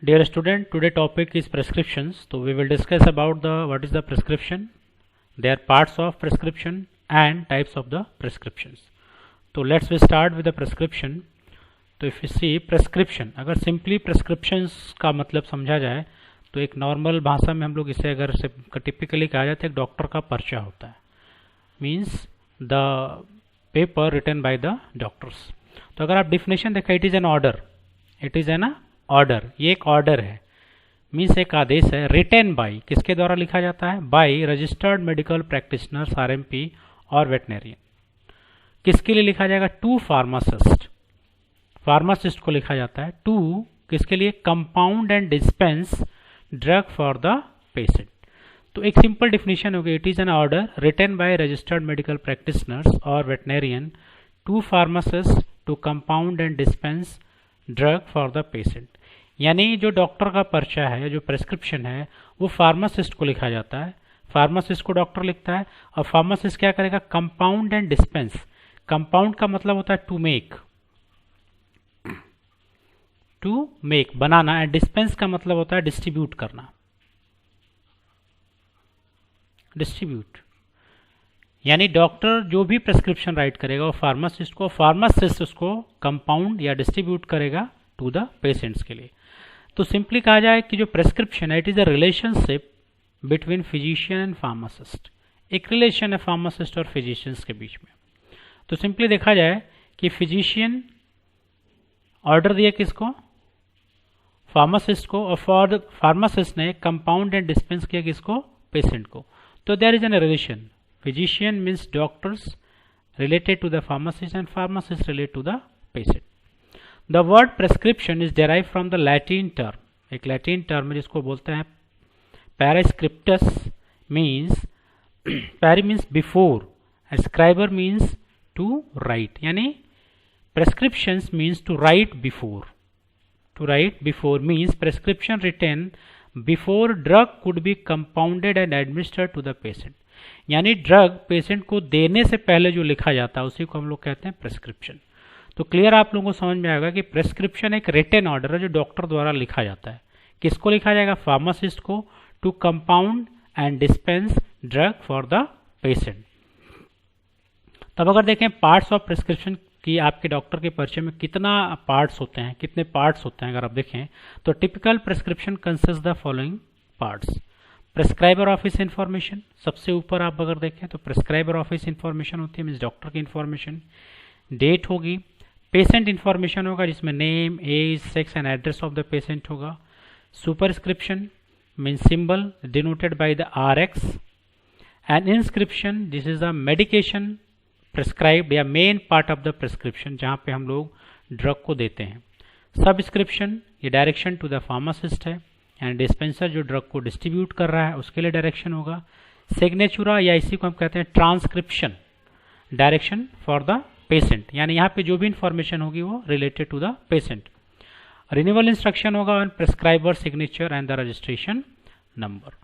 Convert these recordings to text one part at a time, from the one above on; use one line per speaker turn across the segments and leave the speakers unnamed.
Dear student, today topic is prescriptions. So we will discuss about the what is the prescription, their parts of prescription and types of the prescriptions. So let's we start with the prescription. तो if you see prescription, अगर simply prescriptions का मतलब समझा जाए तो एक normal भाषा में हम लोग इसे अगर टिपिकली कहा जाता है एक डॉक्टर का पर्चा होता है, means the paper written by the doctors. तो अगर आप डिफिनेशन देखें, it is an order, it is an order, ये एक ऑर्डर है, मीन्स एक आदेश है. रिटेन बाय, किसके द्वारा लिखा जाता है? Bye registered medical practitioners RMP और वेटनरियन. किसके लिए लिखा जाएगा? टू फार्मासिस्ट, फार्मासिस्ट को लिखा जाता है. टू किसके लिए? Compound and dispense drug for the patient. तो एक सिंपल डिफिनेशन हो गई, it is an order written by registered medical practitioners और veterinarian to pharmacist to compound and dispense drug for the patient. यानी जो डॉक्टर का पर्चा है, जो प्रेस्क्रिप्शन है, वो फार्मासिस्ट को लिखा जाता है. फार्मासिस्ट को डॉक्टर लिखता है और फार्मासिस्ट क्या करेगा? Compound and dispense. कंपाउंड का मतलब होता है टू मेक, टू मेक बनाना, एंड डिस्पेंस का मतलब होता है डिस्ट्रीब्यूट करना, डिस्ट्रीब्यूट. यानी डॉक्टर जो भी प्रेस्क्रिप्शन राइट करेगा वो फार्मासिस्ट को, फार्मासिस्ट उसको कंपाउंड या डिस्ट्रीब्यूट करेगा टू द पेशेंट्स के लिए. तो सिंपली कहा जाए कि जो प्रेस्क्रिप्शन है, it is a relationship between physician and pharmacist. एक रिलेशन है फार्मासिस्ट और फिजिशियंस के बीच में. तो सिंपली देखा जाए कि फिजिशियन ऑर्डर दिया किसको? फार्मासिस्ट को, और फार्मासिस्ट ने कंपाउंड एंड डिस्पेंस किया किसको? पेशेंट को. तो there is an relation. Physician means doctors related to the pharmacist and pharmacist related to the patient. The word prescription is derive from the Latin term, एक Latin term जिसको बोलते हैं पैरास्क्रिप्टस, means पैरी मीन्स बिफोर, स्क्राइबर means to write. यानी prescriptions means to write before, to write before means prescription written before drug could be compounded and administered to the patient. यानी drug patient को देने से पहले जो लिखा जाता है उसी को हम लोग कहते हैं प्रेस्क्रिप्शन. तो क्लियर आप लोगों को समझ में आएगा कि प्रेस्क्रिप्शन एक रिटन ऑर्डर है जो डॉक्टर द्वारा लिखा जाता है. किसको लिखा जाएगा? फार्मासिस्ट को, to compound and dispense drug for the patient. तब अगर देखें पार्ट्स ऑफ प्रेस्क्रिप्शन कि आपके डॉक्टर के पर्चे में कितना पार्ट्स होते हैं, कितने पार्ट्स होते हैं, अगर आप देखें तो typical prescription consist the following parts. Prescriber office information, सबसे ऊपर आप अगर देखें तो प्रेस्क्राइबर ऑफिस इंफॉर्मेशन होती है, मीन्स डॉक्टर की इंफॉर्मेशन. डेट होगी. पेशेंट इंफॉर्मेशन होगा जिसमें name, age, sex and address of the patient होगा. Superscription means symbol denoted by the RX. And inscription, this is the medication prescribed या main part of the prescription जहां पे हम लोग drug को देते हैं. सबस्क्रिप्शन, ये डायरेक्शन टू द फार्मासिस्ट है, एंड डिस्पेंसर जो ड्रग को डिस्ट्रीब्यूट कर रहा है उसके लिए डायरेक्शन होगा. सिग्नेचुरा या इसी को हम कहते हैं transcription, direction for the patient. यानी यहाँ पे जो भी इंफॉर्मेशन होगी वो related to the patient. Renewal instruction होगा on prescriber signature and the registration number.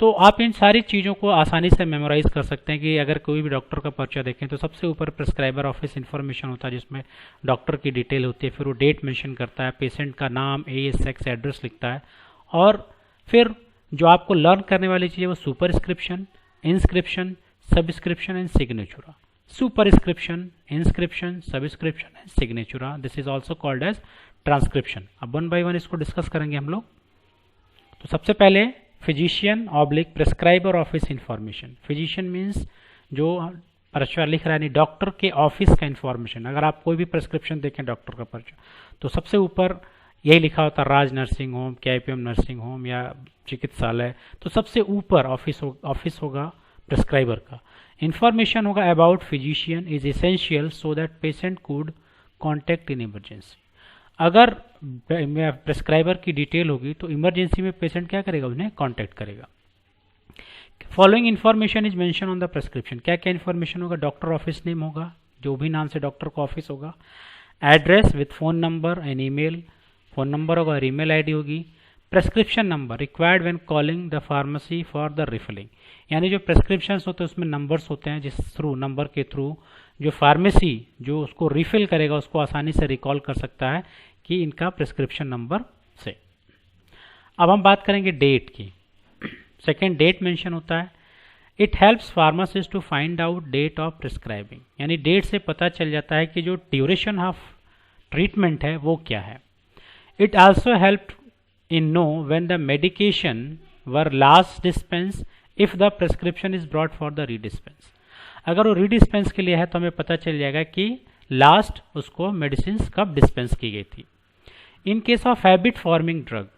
तो आप इन सारी चीज़ों को आसानी से मेमोराइज कर सकते हैं कि अगर कोई भी डॉक्टर का पर्चा देखें तो सबसे ऊपर प्रेस्क्राइबर ऑफिस इन्फॉर्मेशन होता है जिसमें डॉक्टर की डिटेल होती है, फिर वो डेट मेंशन करता है, पेशेंट का नाम, एज, सेक्स, एड्रेस लिखता है, और फिर जो आपको लर्न करने वाली चीज़ है वो superscription, inscription, subscription and signatura. Superscription, inscription, subscription and signatura, this is also called as transcription. अब वन बाई वन इसको डिस्कस करेंगे हम लोग. तो सबसे पहले physician oblique prescriber office information. Physician means जो पर्चा लिख रहा है, यानी डॉक्टर के ऑफिस का इंफॉर्मेशन. अगर आप कोई भी प्रेस्क्रिप्शन देखें डॉक्टर का पर्चा तो सबसे ऊपर यही लिखा होता है, Raj nursing home, KIPM nursing home या चिकित्सालय. तो सबसे ऊपर ऑफिस होगा प्रेस्क्राइबर का. इंफॉर्मेशन होगा about physician is essential so that patient could contact in emergency. अगर प्रेस्क्राइबर की डिटेल होगी तो इमरजेंसी में पेशेंट क्या करेगा? उन्हें कांटेक्ट करेगा. Following information is mention on the prescription. क्या क्या इन्फॉर्मेशन होगा? डॉक्टर ऑफिस नेम होगा, जो भी नाम से डॉक्टर का ऑफिस होगा. Address with phone number and email, phone number होगा और ईमेल ID होगी. Prescription number required when calling the pharmacy for the refilling. यानी जो प्रेस्क्रिप्शन होते हैं उसमें नंबर्स होते हैं जिस थ्रू, नंबर के थ्रू जो फार्मेसी जो उसको रिफिल करेगा उसको आसानी से रिकॉल कर सकता है कि इनका प्रेस्क्रिप्शन नंबर से. अब हम बात करेंगे डेट की। सेकेंड, डेट मेंशन होता है। It helps pharmacist to find out date of prescribing, यानी डेट से पता चल जाता है कि जो ड्यूरेशन ऑफ ट्रीटमेंट है वो क्या है। It also help in know when the medication were last dispense if the prescription is brought for the redispense. अगर वो रीडिस्पेंस के लिए है तो हमें पता चल जाएगा कि लास्ट उसको मेडिसिन कब डिस्पेंस की गई थी। In case of habit forming drug,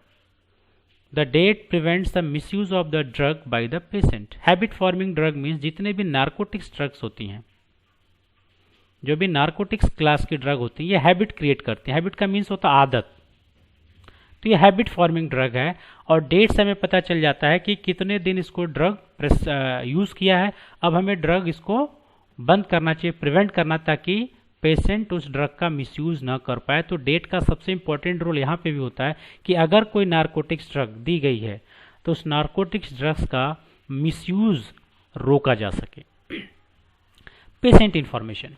the date prevents the misuse of the drug by the patient. Habit forming drug means जितने भी नार्कोटिक्स ड्रग्स होती हैं, जो भी नार्कोटिक्स क्लास की ड्रग होती है, ये हैबिट क्रिएट करती है। हैबिट का मीन्स होता है आदत, तो ये हैबिट फॉर्मिंग ड्रग है और डेट से हमें पता चल जाता है कि कितने दिन इसको ड्रग यूज़ किया है। अब हमें ड्रग इसको बंद करना चाहिए, प्रिवेंट करना, ताकि पेशेंट उस ड्रग का मिसयूज़ ना कर पाए। तो डेट का सबसे इंपॉर्टेंट रोल यहाँ पे भी होता है कि अगर कोई नार्कोटिक्स ड्रग दी गई है तो उस नार्कोटिक्स ड्रग्स का मिसयूज़ रोका जा सके। Patient information,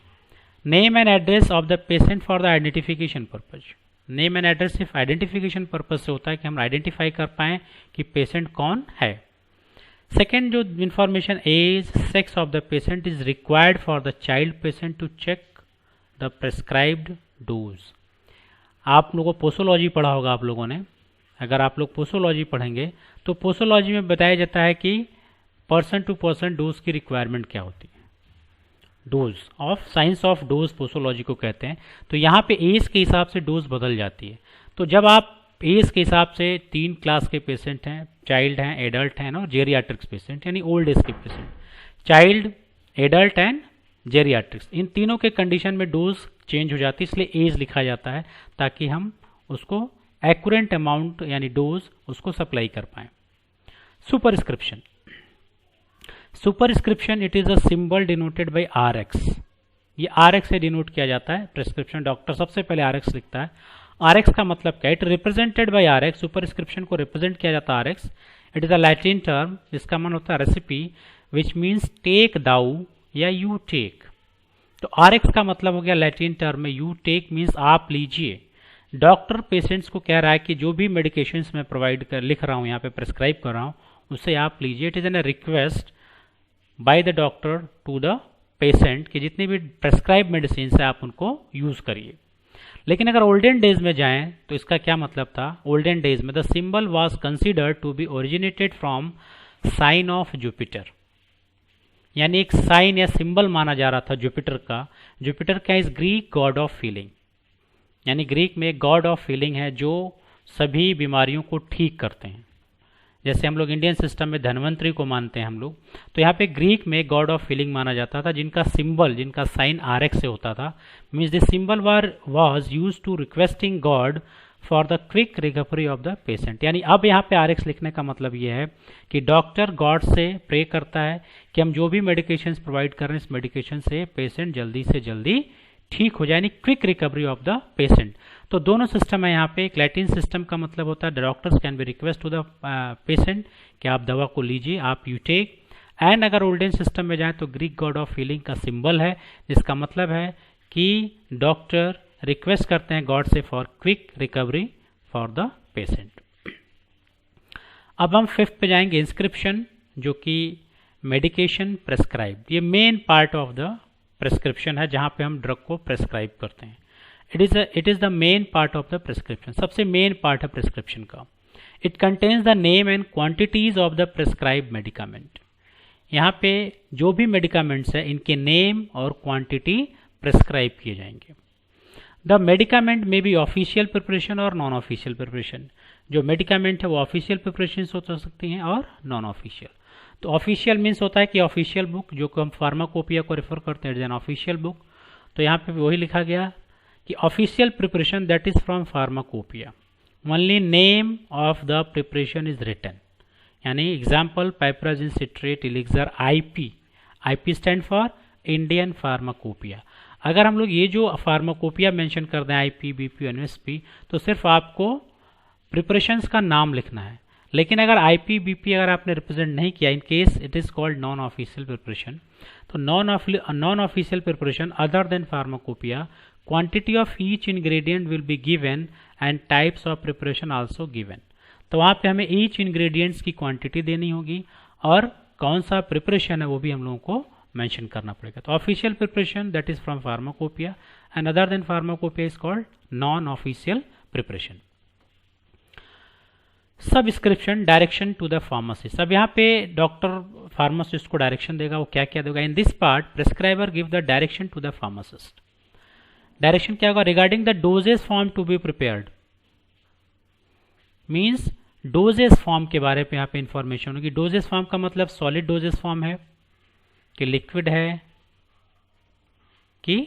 name and address of the patient for the identification purpose. Name and address सिर्फ आइडेंटिफिकेशन पर्पज से होता है कि हम आइडेंटिफाई कर पाएँ कि पेशेंट कौन है। सेकेंड, जो information age sex of the patient is required for the child patient to check the prescribed dose. आप लोगों को पोसोलॉजी पढ़ा होगा आप लोगों ने। अगर आप लोग पोसोलॉजी पढ़ेंगे तो पोसोलॉजी में बताया जाता है कि पर्सन टू पर्सन डोज की रिक्वायरमेंट क्या होती है। Dose of science of dose posology को कहते हैं। तो यहाँ पे एज के हिसाब से डोज बदल जाती है। तो जब आप एज के हिसाब से 3 क्लास के पेशेंट हैं, चाइल्ड हैं, एडल्ट हैं और जेरियाट्रिक्स पेशेंट, यानी ओल्ड एज के patient, child, adult and geriatrics, इन तीनों के कंडीशन में डोज चेंज हो जाती है, इसलिए एज लिखा जाता है ताकि हम उसको एक्यूरेंट अमाउंट यानी डोज उसको सप्लाई कर पाएँ। Superscription, superscription it is a symbol denoted bye RX। ये RX से डिनोट किया जाता है प्रेस्क्रिप्शन। डॉक्टर सबसे पहले RX लिखता है। RX का मतलब क्या है? It represented by RX। Superscription को रिप्रेजेंट किया जाता है RX। It is a Latin term, इसका मन होता है रेसिपी, विच मीन्स टेक दाउ या यू टेक। तो RX का मतलब हो गया लैटिन टर्म में यू टेक मीन्स आप लीजिए। डॉक्टर पेशेंट्स को कह रहा है कि जो भी मेडिकेशंस मैं प्रोवाइड कर लिख रहा हूँ, यहाँ पे प्रेस्क्राइब कर रहा हूँ, उसे आप लीजिए। It is an request by the doctor to the patient कि जितनी भी प्रेस्क्राइब मेडिसिन है आप उनको यूज़ करिए। लेकिन अगर ओल्डन डेज में जाएं तो इसका क्या मतलब था? ओल्डन डेज में the symbol was considered to be originated from sign of Jupiter, यानी एक साइन या सिंबल माना जा रहा था जुपिटर का। जुपिटर क्या is Greek god of feeling, यानी ग्रीक में गॉड ऑफ फीलिंग है जो सभी बीमारियों को ठीक करते हैं। जैसे हम लोग इंडियन सिस्टम में धन्वंतरी को मानते हैं हम लोग, तो यहाँ पे ग्रीक में गॉड ऑफ फीलिंग माना जाता था, जिनका सिंबल, जिनका साइन RX से होता था। Means this symbol was use to requesting god for the quick recovery of the patient. यानी अब यहाँ पे RX लिखने का मतलब ये है कि डॉक्टर गॉड से प्रे करता है कि हम जो भी मेडिकेशंस प्रोवाइड कर रहे हैं, इस मेडिकेशन से पेशेंट जल्दी से जल्दी ठीक हो जाए, यानी quick recovery of the patient. तो दोनों सिस्टम है यहाँ पे। एक लैटिन सिस्टम का मतलब होता है doctors can be request to the patient कि आप दवा को लीजिए, आप यू टेक। एंड अगर ओल्डन सिस्टम में जाए तो ग्रीक गॉड ऑफ फीलिंग का सिंबल है, जिसका मतलब है कि डॉक्टर रिक्वेस्ट करते हैं गॉड से for quick recovery for the patient. अब हम 5th पे जाएंगे, इंस्क्रिप्शन, जो कि मेडिकेशन प्रेस्क्राइब। ये main part of the prescription है जहाँ पे हम ड्रग को प्रेस्क्राइब करते हैं। It is the main part of the prescription, सबसे मेन पार्ट है प्रेस्क्रिप्शन का। It contains the name and quantities of the prescribe medicament. यहाँ पे जो भी मेडिकामेंट्स है इनके नेम और क्वांटिटी प्रेस्क्राइब किए जाएंगे। द मेडिकामेंट में बी ऑफिशियल प्रिपरेशन और नॉन ऑफिशियल प्रिपरेशन। जो मेडिकामेंट है वो ऑफिशियल प्रिपरेशन हो सकती हैं और नॉन ऑफिशियल। तो ऑफिशियल मीन्स होता है कि ऑफिशियल बुक, जो हम फार्माकोपिया को रेफर करते हैं, एन ऑफिशियल बुक। तो यहाँ पे वही लिखा गया कि official preparation that is from pharmacopoeia, only name of the preparation is written. यानी example piperazine citrate elixir IP stand for Indian pharmacopoeia. अगर हम लोग ये जो फार्माकोपिया मेंशन कर दें IP, BP, NSP, तो सिर्फ आपको प्रिपरेशंस का नाम लिखना है। लेकिन अगर IP, BP अगर आपने रिप्रेजेंट नहीं किया, in case it is called non official preparation. तो non official preparation other than pharmacopoeia, quantity of each ingredient will be given and types of preparation also given. तो वहाँ पे हमें ईच इंग्रेडिएंट्स की क्वांटिटी देनी होगी और कौन सा प्रिपरेशन है वो भी हम लोगों को मेंशन करना पड़ेगा। तो official preparation that is from pharmacopoeia and other than pharmacopoeia is called non official preparation. Subscription direction to the pharmacist. अब यहाँ पे डॉक्टर फार्मासिस्ट को डायरेक्शन देगा, वो क्या क्या देगा। In this part prescriber give the direction to the pharmacist. Direction क्या होगा, regarding the dosage form to be prepared, means dosage form के बारे में यहाँ पे इंफॉर्मेशन होगी। डोजेज फॉर्म का मतलब सॉलिड डोजेज फॉर्म है कि लिक्विड है कि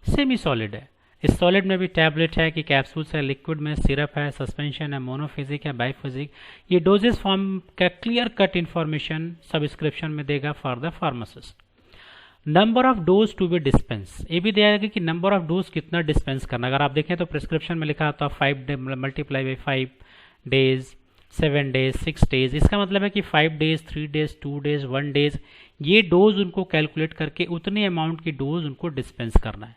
सेमी सॉलिड है। इस सॉलिड में भी टैबलेट है कि कैप्सूल्स है, लिक्विड में सिरप है, सस्पेंशन है, मोनोफिजिक है, बाइफिजिक। ये डोजेस फॉर्म का क्लियर कट इंफॉर्मेशन सब्सक्रिप्शन में देगा for the pharmacist. Number of dose to be dispense, ये भी दिया कि नंबर ऑफ डोज कितना डिस्पेंस करना। अगर आप देखें तो प्रिस्क्रिप्शन में लिखा होता है 5 multiply by 5 days, 7 days, 6 days. इसका मतलब है कि 5 डेज, 3 डेज, 2 डेज, 1 डेज, ये डोज उनको कैलकुलेट करके उतने अमाउंट की डोज उनको डिस्पेंस करना है।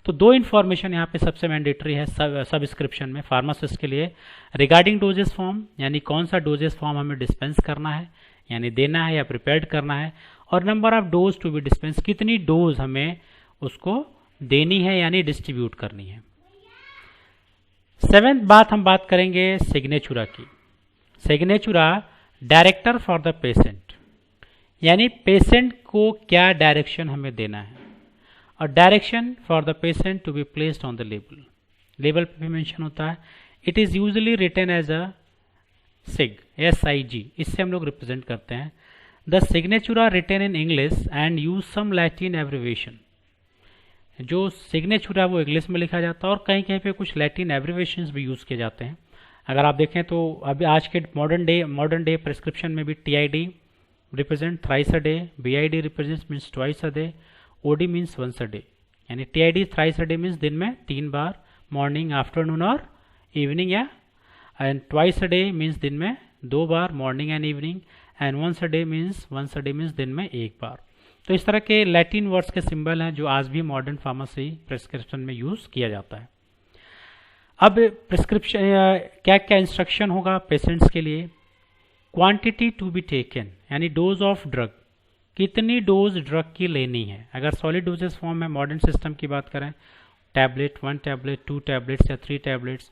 तो दो इन्फॉर्मेशन यहाँ पे सबसे मैंडेटरी है सब्सक्रिप्शन में फार्मासिस्ट के लिए, रिगार्डिंग डोजेस फॉर्म यानी कौन सा डोजेस फॉर्म हमें डिस्पेंस करना है यानी देना है या प्रिपेयर्ड करना है, और number of dose to be dispense, कितनी डोज हमें उसको देनी है यानी डिस्ट्रीब्यूट करनी है। 7th बात हम बात करेंगे सिग्नेचुरा की। Signatura director for the patient, यानी पेशेंट को क्या डायरेक्शन हमें देना है, और direction for the patient to be placed on the label. Label पे भी मेंशन होता है। It is usually written as a sig, SIG, इससे हम लोग रिप्रेजेंट करते हैं। The signatura written in English and use some Latin abbreviation. जो सिग्नेचुरा वो इंग्लिश में लिखा जाता है और कहीं कहीं पे कुछ लैटिन एब्रिवेशंस भी यूज़ किए जाते हैं। अगर आप देखें तो अभी आज के मॉडर्न डे प्रिस्क्रिप्शन में भी TID represent thrice a day, BID represent means twice a day, OD means once a day. यानी TID thrice a day means दिन में 3 बार, मॉर्निंग, आफ्टरनून और इवनिंग, या and twice a day means दिन में 2 बार, morning and evening, and once a day means दिन में 1 बार। तो इस तरह के लैटिन वर्ड्स के सिंबल हैं जो आज भी मॉडर्न फार्मेसी प्रिस्क्रिप्शन में यूज़ किया जाता है। अब प्रिस्क्रिप्शन क्या क्या इंस्ट्रक्शन होगा पेशेंट्स के लिए। क्वांटिटी टू बी टेकन यानी डोज ऑफ ड्रग, कितनी डोज ड्रग की लेनी है। अगर सॉलिड डोजेस फॉर्म में मॉडर्न सिस्टम की बात करें, टैबलेट, 1 टैबलेट, 2 टैबलेट्स या 3 टैबलेट्स।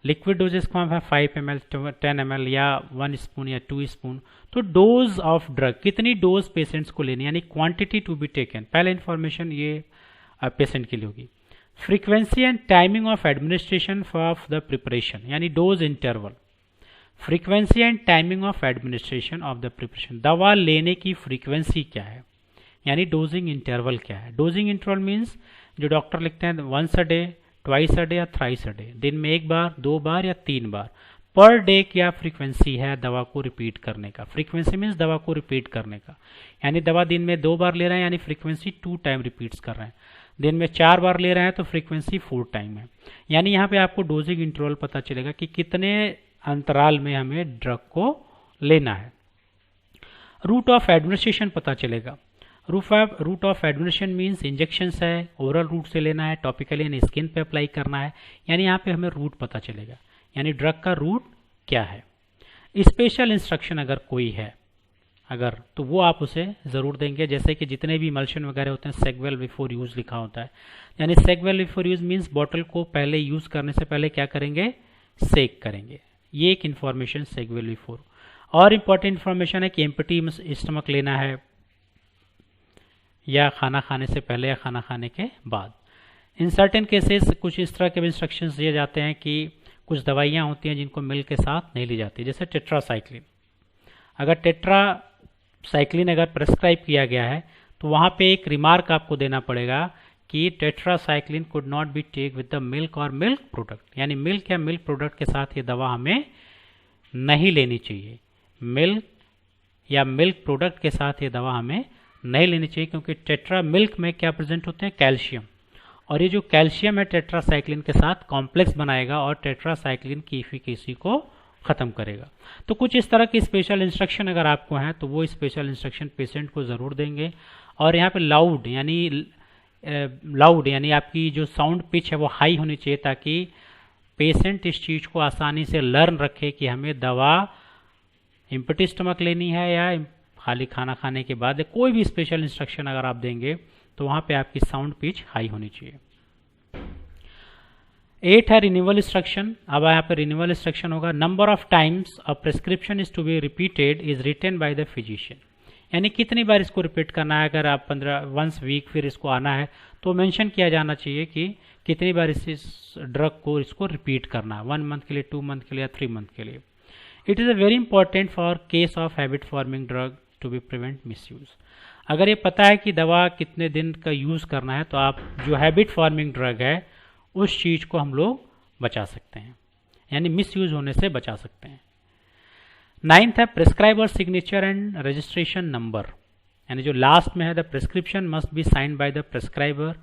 लिक्विड डोजेस फॉर्म है 5 ml, 10 ml या 1 स्पून या 2 स्पून। तो डोज ऑफ ड्रग, कितनी डोज पेशेंट्स को लेनी यानी क्वांटिटी टू बी टेकन, पहले इन्फॉर्मेशन ये पेशेंट के लिए होगी। Frequency and timing of administration of the preparation यानी dose interval. Frequency and timing of administration of the preparation, दवा लेने की फ्रीक्वेंसी क्या है यानी डोजिंग इंटरवल क्या है। डोजिंग इंटरवल मीन्स जो डॉक्टर लिखते हैं once a day, twice a day या थ्राइस अ डे, दिन में 1 बार, 2 बार या 3 बार। पर डे क्या फ्रीक्वेंसी है दवा को रिपीट करने का। फ्रीक्वेंसी मीन्स दवा को रिपीट करने का, यानी दवा दिन में 2 बार ले रहे हैं यानी फ्रीक्वेंसी 2 टाइम रिपीट्स कर रहे हैं। दिन में 4 बार ले रहे हैं तो फ्रीक्वेंसी 4 टाइम है। यानी यहाँ पे आपको डोजिंग इंटरवल पता चलेगा कि कितने अंतराल में हमें ड्रग को लेना है। रूट ऑफ एडमिनिस्ट्रेशन पता चलेगा। Route of administration means injections है, ओरल रूट से लेना है, टॉपिकली यानी स्किन पे अप्लाई करना है, यानी यहाँ पे हमें रूट पता चलेगा यानी ड्रग का रूट क्या है। स्पेशल इंस्ट्रक्शन अगर कोई है अगर तो वो आप उसे ज़रूर देंगे, जैसे कि जितने भी इमल्शन वगैरह होते हैं सेक वेल बिफोर यूज़ लिखा होता है। यानी shake well before use means bottle को पहले यूज़ करने से पहले क्या करेंगे, सेक करेंगे। ये एक इन्फॉर्मेशन सेक वेल बिफोर। और इम्पॉर्टेंट इन्फॉर्मेशन है कि एम्प्टी स्टमक लेना है या खाना खाने से पहले या खाना खाने के बाद। इन सर्टेन केसेस कुछ इस तरह के इंस्ट्रक्शंस दिए जाते हैं कि कुछ दवाइयाँ होती हैं जिनको मिल्क के साथ नहीं ली जाती, जैसे टेट्रासाइक्लिन। अगर टेट्रासाइक्लिन अगर प्रेस्क्राइब किया गया है तो वहाँ पे एक रिमार्क आपको देना पड़ेगा कि tetracycline could not be take with the milk और मिल्क प्रोडक्ट, यानी मिल्क या मिल्क प्रोडक्ट के साथ ये दवा हमें नहीं लेनी चाहिए। मिल्क या मिल्क प्रोडक्ट के साथ ये दवा हमें नहीं लेनी चाहिए, क्योंकि टेट्रा मिल्क में क्या प्रेजेंट होते हैं, कैल्शियम, और ये जो कैल्शियम है टेट्रासाइक्लिन के साथ कॉम्प्लेक्स बनाएगा और टेट्रासाइक्लिन की इफिकेसी को ख़त्म करेगा। तो कुछ इस तरह की स्पेशल इंस्ट्रक्शन अगर आपको हैं तो वो स्पेशल इंस्ट्रक्शन पेशेंट को ज़रूर देंगे। और यहाँ पे लाउड यानी आपकी जो साउंड पिच है वो हाई होनी चाहिए, ताकि पेशेंट इस चीज़ को आसानी से लर्न रखे कि हमें दवा एम्प्टी स्टमक लेनी है या खाली खाना खाने के बाद, कोई भी स्पेशल इंस्ट्रक्शन अगर आप देंगे तो वहाँ पे आपकी साउंड पिच हाई होनी चाहिए। 8 है रिन्यूअल इंस्ट्रक्शन। अब यहाँ पे रिन्यूअल इंस्ट्रक्शन होगा, number of times a prescription is to be repeated is written by the physician, यानी कितनी बार इसको रिपीट करना है। अगर आप 15 वंस वीक फिर इसको आना है तो मेंशन किया जाना चाहिए कि कितनी बार इस ड्रग को इसको रिपीट करना है, 1 मंथ के लिए, 2 मंथ के लिए या 3 मंथ के लिए। It is a very important for case of habit forming drug to be prevent misuse. अगर ये पता है कि दवा कितने दिन का यूज़ करना है तो आप जो हैबिट फॉर्मिंग ड्रग है उस चीज़ को हम लोग बचा सकते हैं, यानी मिसयूज होने से बचा सकते हैं। 9th है prescriber signature and registration number, यानी जो लास्ट में है, the prescription must be signed by the prescriber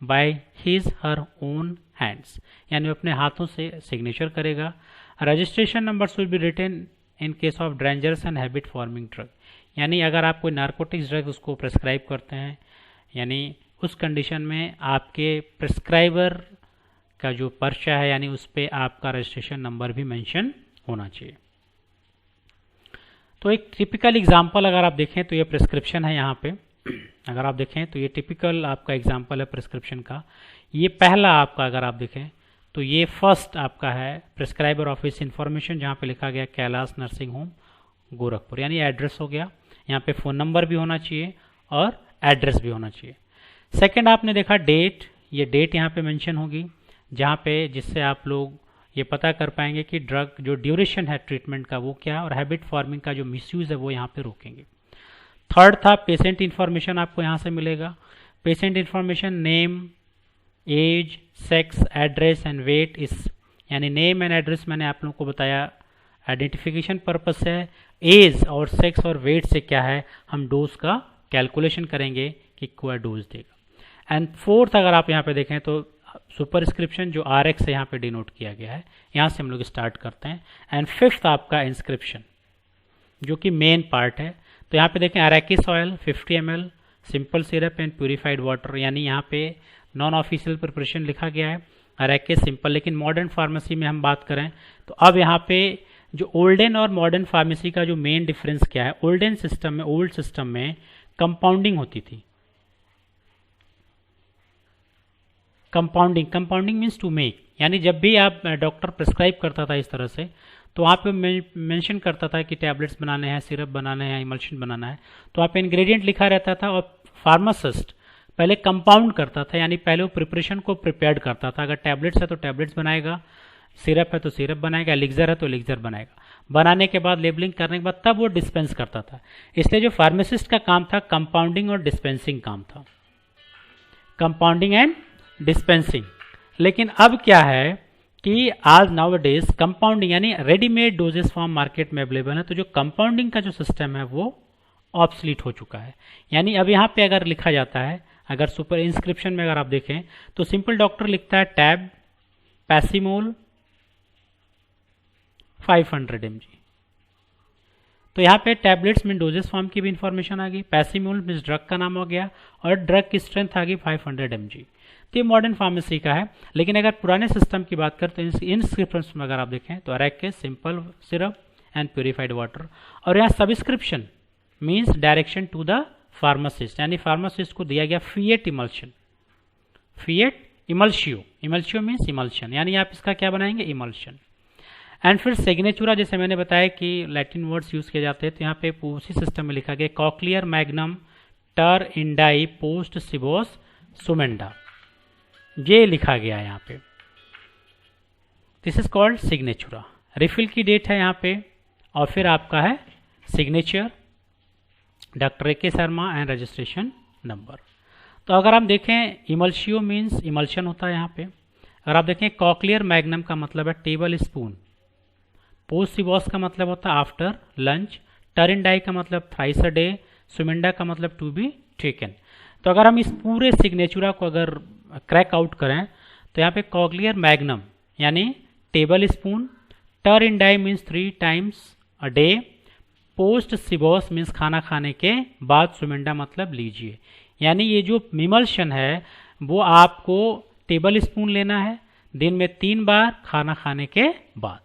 by his her own hands, यानी वो अपने हाथों से सिग्नेचर करेगा। Registration number should be written in case of dangerous and habit forming drug, यानी अगर आप कोई नार्कोटिक्स ड्रग उसको प्रिस्क्राइब करते हैं, यानी उस कंडीशन में आपके प्रिस्क्राइबर का जो पर्चा है यानी उस पर आपका रजिस्ट्रेशन नंबर भी मेंशन होना चाहिए। तो एक टिपिकल एग्जांपल अगर आप देखें तो ये प्रिस्क्रिप्शन है, यहाँ पे अगर आप देखें तो ये टिपिकल आपका एग्जांपल है प्रिस्क्रिप्शन का। ये पहला आपका अगर आप देखें तो ये फर्स्ट आपका है प्रिस्क्राइबर ऑफिस इंफॉर्मेशन, जहाँ पे लिखा गया कैलाश नर्सिंग होम गोरखपुर, यानी एड्रेस हो गया। यहाँ पे फ़ोन नंबर भी होना चाहिए और एड्रेस भी होना चाहिए। सेकंड आपने देखा डेट, ये डेट यहाँ पे मेंशन होगी जहाँ पे, जिससे आप लोग ये पता कर पाएंगे कि ड्रग जो ड्यूरेशन है ट्रीटमेंट का वो क्या है, और हैबिट फॉर्मिंग का जो मिसयूज़ है वो यहाँ पे रोकेंगे। थर्ड था पेशेंट इन्फॉर्मेशन, आपको यहाँ से मिलेगा। Patient information name, age, sex, address and weight is, यानी नेम एंड एड्रेस मैंने आप लोगों को बताया आइडेंटिफिकेशन पर्पस से है। एज और सेक्स और वेट से क्या है, हम डोज का कैलकुलेशन करेंगे कि क्या डोज देगा। एंड फोर्थ अगर आप यहाँ पे देखें तो सुपरस्क्रिप्शन जो RX से यहाँ पे डिनोट किया गया है, यहाँ से हम लोग स्टार्ट करते हैं। एंड फिफ्थ आपका इंस्क्रिप्शन जो कि मेन पार्ट है, तो यहाँ पे देखें arachis oil 50 ml, simple syrup and purified water, यानी यहाँ पे नॉन ऑफिशियल प्रिपरेशन लिखा गया है अरैकिस सिंपल। लेकिन मॉडर्न फार्मेसी में हम बात करें तो अब यहाँ पे जो ओल्डन और मॉडर्न फार्मेसी का जो मेन डिफरेंस क्या है, ओल्डन सिस्टम में, ओल्ड सिस्टम में कंपाउंडिंग होती थी। कंपाउंडिंग मीन्स टू मेक, यानी जब भी आप डॉक्टर प्रिस्क्राइब करता था इस तरह से तो वहाँ पे मेंशन करता था कि टैबलेट्स बनाने हैं, सिरप बनाने हैं, इमल्शन बनाना है, तो आप इंग्रेडिएंट लिखा रहता था और फार्मासिस्ट पहले कंपाउंड करता था, यानी पहले वो प्रिपरेशन को प्रिपेयर्ड करता था। अगर टैबलेट्स है तो टैबलेट्स बनाएगा, सिरप है तो सिरप बनाएगा, एलिक्सर है तो एलिक्सर बनाएगा। बनाने के बाद लेबलिंग करने के बाद तब वो डिस्पेंस करता था। इसलिए जो फार्मासिस्ट का काम था कंपाउंडिंग और डिस्पेंसिंग काम था, कंपाउंडिंग एंड डिस्पेंसिंग। लेकिन अब क्या है कि आज नाउ डेज कंपाउंडिंग यानी रेडीमेड डोजेस फॉर्म मार्केट में अवेलेबल है, तो जो कंपाउंडिंग का जो सिस्टम है वो ऑब्सलीट हो चुका है। यानी अब यहाँ पे अगर लिखा जाता है, अगर सुपर इंस्क्रिप्शन में अगर आप देखें तो सिंपल डॉक्टर लिखता है टैब पैसीमोल 500 mg, तो यहाँ पे टैबलेट्स में डोजेस फॉर्म की भी इंफॉर्मेशन आ गई, पैसीमोल मीन्स ड्रग का नाम हो गया और ड्रग की स्ट्रेंथ आ गई 500 mg। तो ये मॉडर्न फार्मेसी का है। लेकिन अगर पुराने सिस्टम की बात करें तो इंस्क्रिप्शन में अगर आप देखें तो arachis simple syrup and purified water, और यहाँ subscription means direction to the pharmacist, यानी फार्मासिस्ट को दिया गया फिएट इमल्शन, फिएट इमल्शियो, इमल्शियो मीन्स इमल्शन, यानी आप इसका क्या बनाएंगे, इमल्शन। एंड फिर सिग्नेचुरा, जैसे मैंने बताया कि लैटिन वर्ड्स यूज किए जाते हैं, तो यहाँ पे उसी सिस्टम में लिखा गया कॉक्लियर मैग्नम टर इंडाई पोस्ट सिबोस सुमेंडा, ये लिखा गया है यहाँ पे। This is called signatura. Refill की डेट है यहाँ पे और फिर आपका है signature, doctor AK Sharma and registration number. तो अगर आप देखें इमल्शियो मीन्स इमल्शन होता है यहाँ पे। अगर आप देखें कॉक्लियर मैग्नम का मतलब है टेबल स्पून, पोस्ट सिबॉस का मतलब होता है आफ्टर लंच, टरिंडाई का मतलब थ्राइस अ डे, सुमेंडा का मतलब टू बी टेकन। तो अगर हम इस पूरे सिग्नेचुरा को अगर क्रैक आउट करें तो यहाँ पे कॉक्लियर मैग्नम यानी टेबल स्पून, टरिंडाई मीन्स 3 times अ डे, पोस्ट सिबॉस मीन्स खाना खाने के बाद, सुमेंडा मतलब लीजिए। यानी ये जो इमल्शन है वो आपको टेबल स्पून लेना है, दिन में 3 बार खाना खाने के बाद।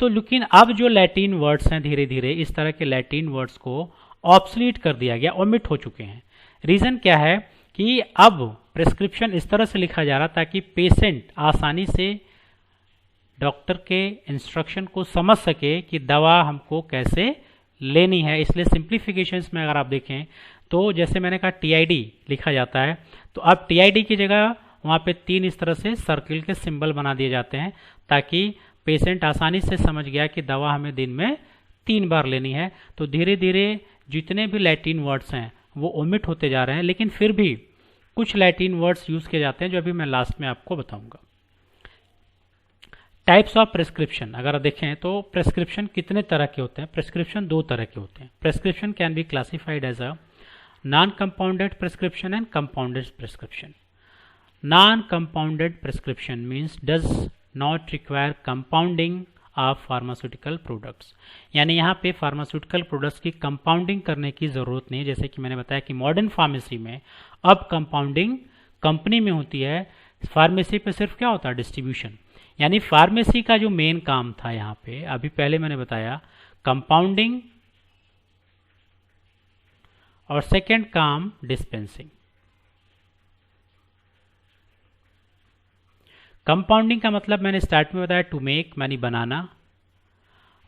तो लेकिन अब जो लैटिन वर्ड्स हैं धीरे धीरे इस तरह के लैटिन वर्ड्स को ऑब्सलीट कर दिया गया, ओमिट हो चुके हैं। रीज़न क्या है कि अब प्रिस्क्रिप्शन इस तरह से लिखा जा रहा ताकि पेशेंट आसानी से डॉक्टर के इंस्ट्रक्शन को समझ सके कि दवा हमको कैसे लेनी है। इसलिए सिंप्लीफिकेशंस में अगर आप देखें तो जैसे मैंने कहा टीआईडी लिखा जाता है, तो अब टीआईडी की जगह वहाँ पे 3 इस तरह से सर्किल के सिंबल बना दिए जाते हैं ताकि पेशेंट आसानी से समझ गया कि दवा हमें दिन में 3 बार लेनी है। तो धीरे धीरे जितने भी लैटिन वर्ड्स हैं वो ओमिट होते जा रहे हैं, लेकिन फिर भी कुछ लैटिन वर्ड्स यूज़ किए जाते हैं जो अभी मैं लास्ट में आपको बताऊंगा। टाइप्स ऑफ प्रेस्क्रिप्शन अगर देखें तो प्रेस्क्रिप्शन कितने तरह के होते हैं? प्रेस्क्रिप्शन 2 तरह के होते हैं। Prescription can be classified as a non compounded prescription and compounded prescription. Non compounded prescription means does not require compounding of pharmaceutical products, यानी यहाँ पे फार्मास्यूटिकल प्रोडक्ट्स की कंपाउंडिंग करने की ज़रूरत नहीं है। जैसे कि मैंने बताया कि मॉडर्न फार्मेसी में अब कंपाउंडिंग कंपनी में होती है, फार्मेसी पे सिर्फ क्या होता है? डिस्ट्रीब्यूशन। यानी फार्मेसी का जो मेन काम था यहाँ पे अभी पहले मैंने बताया कंपाउंडिंग और सेकेंड काम डिस्पेंसिंग। कंपाउंडिंग का मतलब मैंने स्टार्ट में बताया टू मेक यानी बनाना,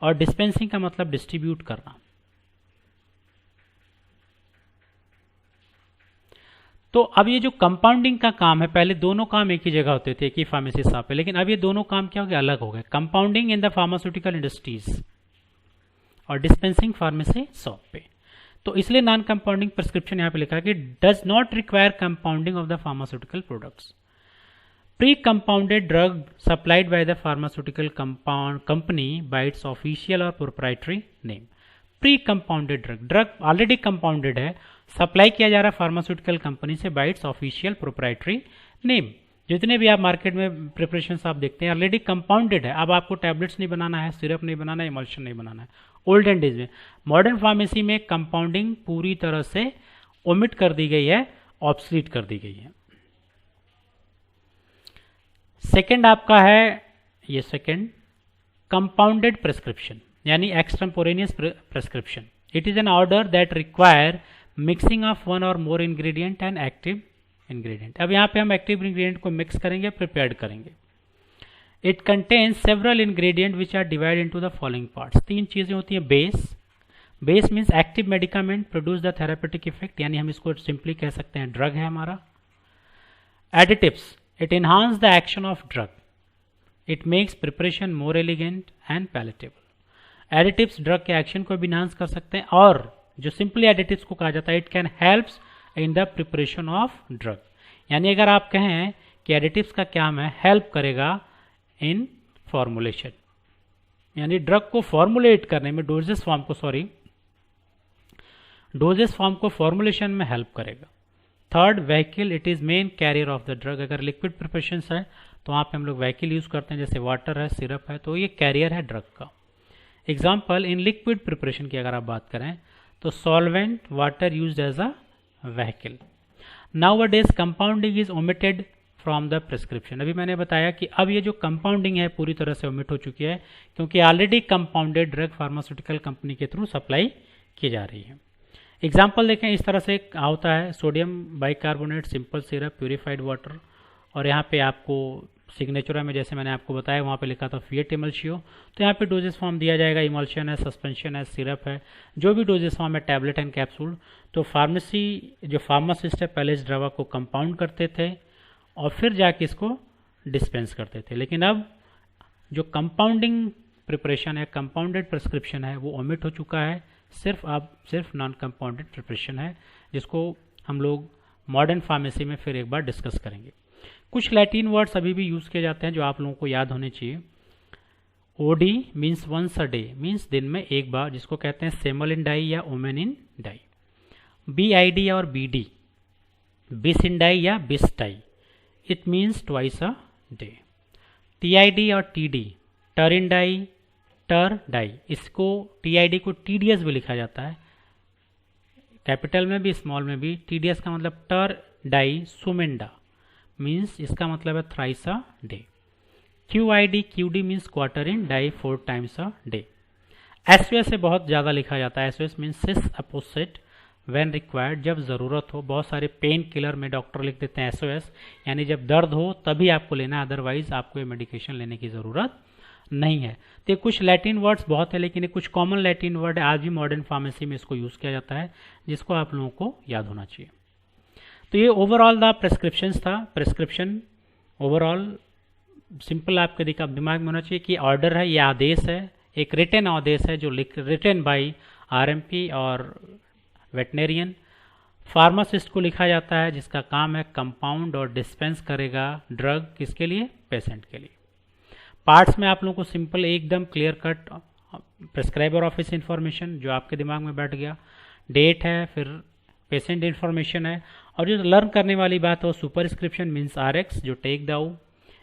और डिस्पेंसिंग का मतलब डिस्ट्रीब्यूट करना। तो अब ये जो कंपाउंडिंग का काम है, पहले दोनों काम एक ही जगह होते थे, एक ही फार्मेसी शॉप पे, लेकिन अब ये दोनों काम क्या हो गए? अलग हो गए। Compounding in the pharmaceutical industries और डिस्पेंसिंग फार्मेसी शॉप पे। तो इसलिए नॉन कंपाउंडिंग प्रिस्क्रिप्शन यहाँ पे लिखा है कि does not require compounding of the pharmaceutical products. Pre-compounded drug supplied by the pharmaceutical company by its official or proprietary name. Pre-compounded drug already compounded है, supply किया जा रहा है फार्मास्यूटिकल कंपनी से bye it's official proprietary name. जितने भी आप market में प्रिपरेशंस आप देखते हैं ऑलरेडी कंपाउंडेड है। अब आपको टैबलेट्स नहीं बनाना है, सिरप नहीं बनाना है, इमल्शन नहीं बनाना है। ओल्डन डेज में, मॉडर्न फार्मेसी में कंपाउंडिंग पूरी तरह से ओमिट कर दी गई है, ऑब्सलीट कर दी गई है। सेकेंड आपका है ये सेकेंड कंपाउंडेड प्रिस्क्रिप्शन यानी extemporaneous prescription. It is an order that require mixing of one or more ingredient and active ingredient. अब यहाँ पे हम एक्टिव इंग्रेडिएंट को मिक्स करेंगे, प्रिपेयर करेंगे। It contains several ingredient which are divide into the following parts. 3 चीजें होती हैं। Base means active medicament produce the therapeutic effect, यानी हम इसको सिंपली कह सकते हैं ड्रग है हमारा। Additives, it enhances the action of drug. It makes preparation more elegant and palatable. Additives drug के एक्शन को भी enhance कर सकते हैं, और जो सिंपली एडिटिव्स को कहा जाता है it can helps in the preparation of drug. यानी अगर आप कहें कि एडिटिव्स का क्या है, हेल्प करेगा इन फॉर्मुलेशन, यानी ड्रग को फॉर्मुलेट करने में, डोजेस फॉर्म को फॉर्मुलेशन में हेल्प करेगा। Third vehicle, it is main carrier of the drug. अगर लिक्विड प्रिपरेशन है तो वहाँ पे हम लोग व्हीकल यूज करते हैं, जैसे वाटर है, सिरप है, तो ये कैरियर है ड्रग का। एग्जाम्पल इन लिक्विड प्रिपरेशन की अगर आप बात करें तो solvent water use as a vehicle. Nowadays compounding is omitted from the prescription. अभी मैंने बताया कि अब ये जो कंपाउंडिंग है पूरी तरह से ओमिट हो चुकी है, क्योंकि already compounded drug pharmaceutical company के थ्रू सप्लाई की जा रही है। एग्जाम्पल देखें, इस तरह से होता है sodium bicarbonate, simple syrup, purified water, और यहाँ पे आपको सिग्नेचर में जैसे मैंने आपको बताया वहाँ पे लिखा था फिएट इमल्शियो। तो यहाँ पे डोजेस फॉर्म दिया जाएगा, इमल्शन है, सस्पेंशन है, सिरप है, जो भी डोजेस फॉर्म है, टैबलेट एंड कैप्सूल। तो जो फार्मासिस्ट है पहले इस दवा को कंपाउंड करते थे और फिर जाके इसको डिस्पेंस करते थे, लेकिन अब जो कंपाउंडिंग प्रिपरेशन है, कंपाउंडेड प्रिस्क्रिप्शन है, वो ओमिट हो चुका है। सिर्फ नॉन कंपाउंडेड प्रिपरेशन है, जिसको हम लोग मॉडर्न फार्मेसी में फिर एक बार डिस्कस करेंगे। कुछ लैटिन वर्ड्स अभी भी यूज़ किए जाते हैं जो आप लोगों को याद होने चाहिए। OD means once a day, means दिन में एक बार, जिसको कहते हैं सेमल इन डाई या ओमेन इन डाई। बीआईडी और बीडी, बिस इन डाई या बिस डाई, it means twice a day. TID और टीडी, टर इन डाई, टर डाई, इसको टीआईडी को टीडीएस भी लिखा जाता है, कैपिटल में भी स्मॉल में भी। टीडीएस का मतलब टर डाई सुमेंडा, मीन्स इसका मतलब है thrice a day. QID, QD means क्वार्टर इन डाई 4 टाइम्स अ डे। SOS से बहुत ज़्यादा लिखा जाता है। SOS मीन्स सिस अपोजिट व्हेन रिक्वायर्ड, जब ज़रूरत हो। बहुत सारे पेन किलर में डॉक्टर लिख देते हैं SOS, यानी जब दर्द हो तभी आपको लेना है, अदरवाइज आपको ये मेडिकेशन लेने की ज़रूरत नहीं है। तो ये कुछ लैटिन वर्ड्स बहुत है, लेकिन ये कुछ कॉमन लैटिन वर्ड है, आज भी मॉडर्न फार्मेसी में इसको यूज़ किया जाता है, जिसको आप लोगों को याद होना चाहिए। तो ये ओवरऑल द प्रेस्क्रिप्शंस था। प्रेस्क्रिप्शन ओवरऑल सिंपल आपके दिमाग में होना चाहिए कि ऑर्डर है, ये आदेश है, एक रिटन आदेश है जो रिटन बाई RMP और वेटनेरियन। फार्मासिस्ट को लिखा जाता है, जिसका काम है कंपाउंड और डिस्पेंस करेगा ड्रग, किसके लिए? पेशेंट के लिए। पार्ट्स में आप लोगों को सिंपल एकदम क्लियर कट प्रेस्क्राइबर ऑफिस इंफॉर्मेशन जो आपके दिमाग में बैठ गया, डेट है, फिर पेशेंट इंफॉर्मेशन है, और जो लर्न करने वाली बात है वो सुपरस्क्रिप्शन मीन्स RX जो टेक दाउ,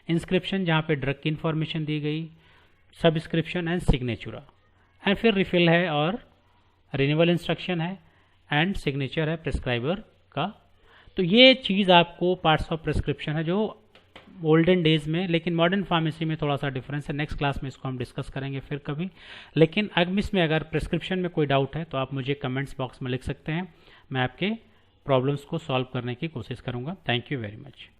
इंस्क्रिप्शन जहाँ पे ड्रग की इंफॉर्मेशन दी गई, सबस्क्रिप्शन एंड सिग्नेचर, एंड फिर रिफिल है और रिन्यूअल इंस्ट्रक्शन है, एंड सिग्नेचर है प्रेस्क्राइबर का। तो ये चीज़ आपको पार्ट्स ऑफ प्रेस्क्रिप्शन है जो ओल्डन डेज में, लेकिन मॉडर्न फार्मेसी में थोड़ा सा डिफरेंस है। नेक्स्ट क्लास में इसको हम डिस्कस करेंगे फिर कभी। लेकिन अगमिस में अगर प्रेस्क्रिप्शन में कोई डाउट है तो आप मुझे कमेंट्स बॉक्स में लिख सकते हैं, मैं आपके प्रॉब्लम्स को सॉल्व करने की कोशिश करूँगा। Thank you very much.